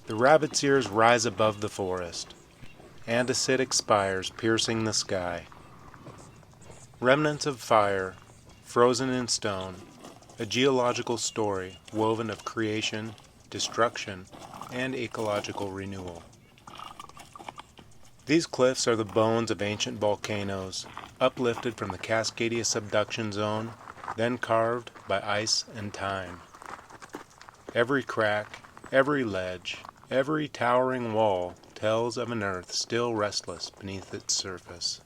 The rabbit's ears rise above the forest, andesitic spires piercing the sky. Remnants of fire, frozen in stone, a geological story woven of creation, destruction, and ecological renewal. These cliffs are the bones of ancient volcanoes, uplifted from the Cascadia subduction zone, then carved by ice and time. Every crack, every ledge, every towering wall tells of an earth still restless beneath its surface.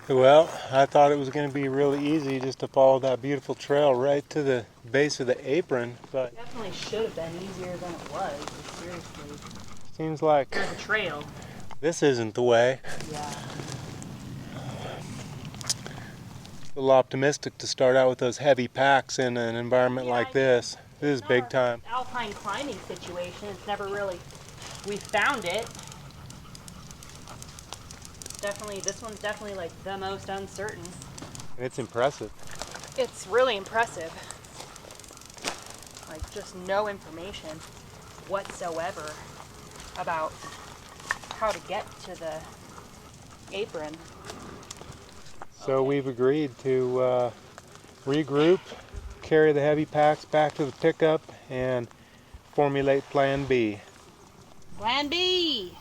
Well, I thought it was going to be really easy just to follow that beautiful trail right to the base of the apron, but It definitely should have been easier than it was, seriously. seems like There's a trail. this isn't the way. Yeah. A little optimistic to start out with those heavy packs in an environment like this. This is big time. Alpine climbing situation. It's never really, we found it. Definitely, this one's definitely like the most uncertain. And it's impressive. It's really impressive. Like just no information whatsoever about how to get to the apron. So we've agreed to regroup, carry the heavy packs back to the pickup, and formulate Plan B. Plan B!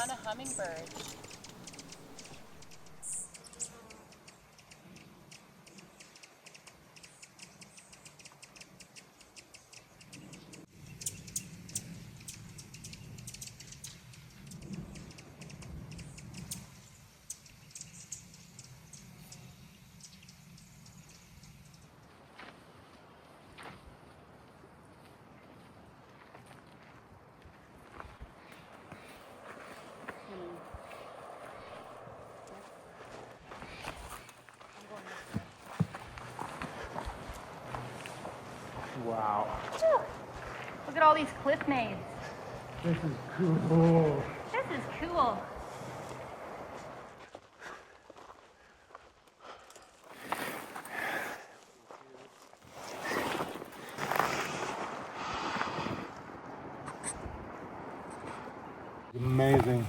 on a hummingbird. Wow. Look at all these cliff maze. This is cool. This is cool. Amazing.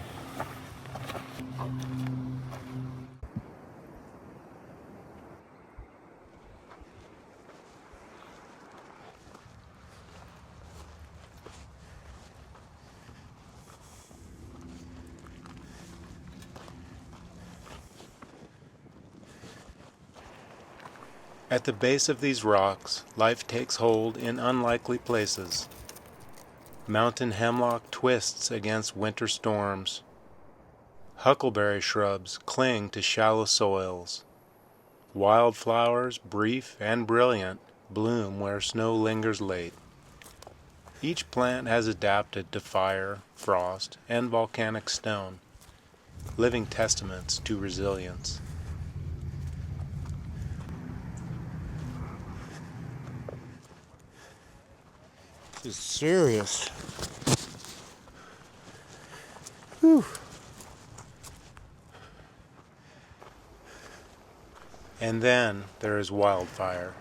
At the base of these rocks, life takes hold in unlikely places. Mountain hemlock twists against winter storms. Huckleberry shrubs cling to shallow soils. Wildflowers, brief and brilliant, bloom where snow lingers late. Each plant has adapted to fire, frost, and volcanic stone, living testaments to resilience. This is serious. Whew. And then there is Wildfire.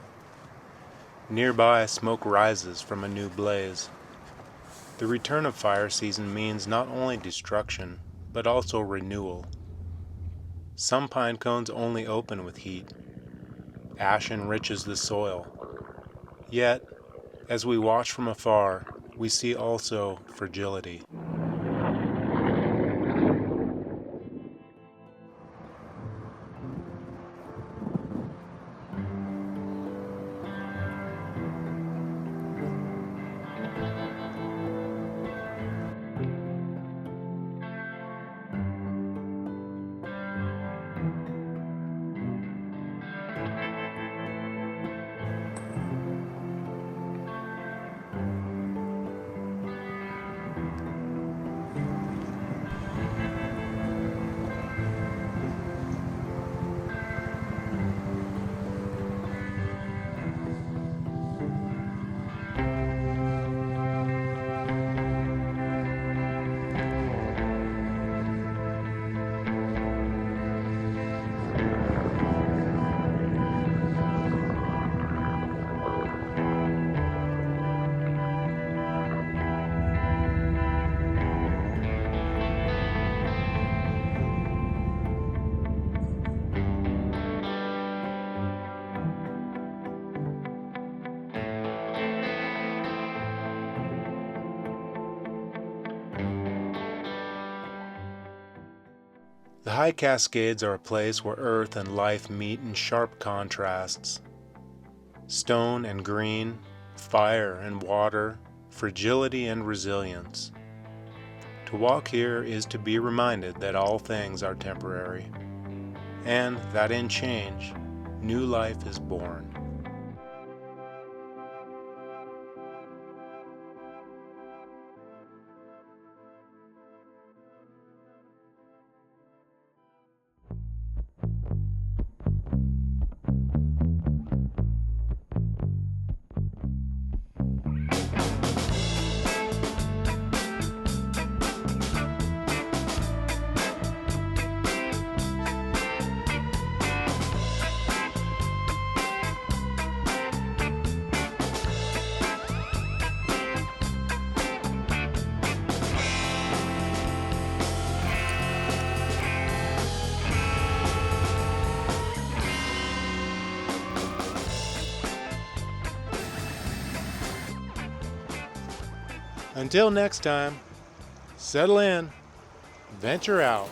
Nearby, smoke rises from a new blaze. The return of fire season means not only destruction, but also renewal. Some pine cones only open with heat. Ash enriches the soil. Yet, as we watch from afar, we see also fragility. The High Cascades are a place where earth and life meet in sharp contrasts. Stone and green, fire and water, fragility and resilience. To walk here is to be reminded that all things are temporary, and that in change, new life is born. Until next time, settle in. Venture out.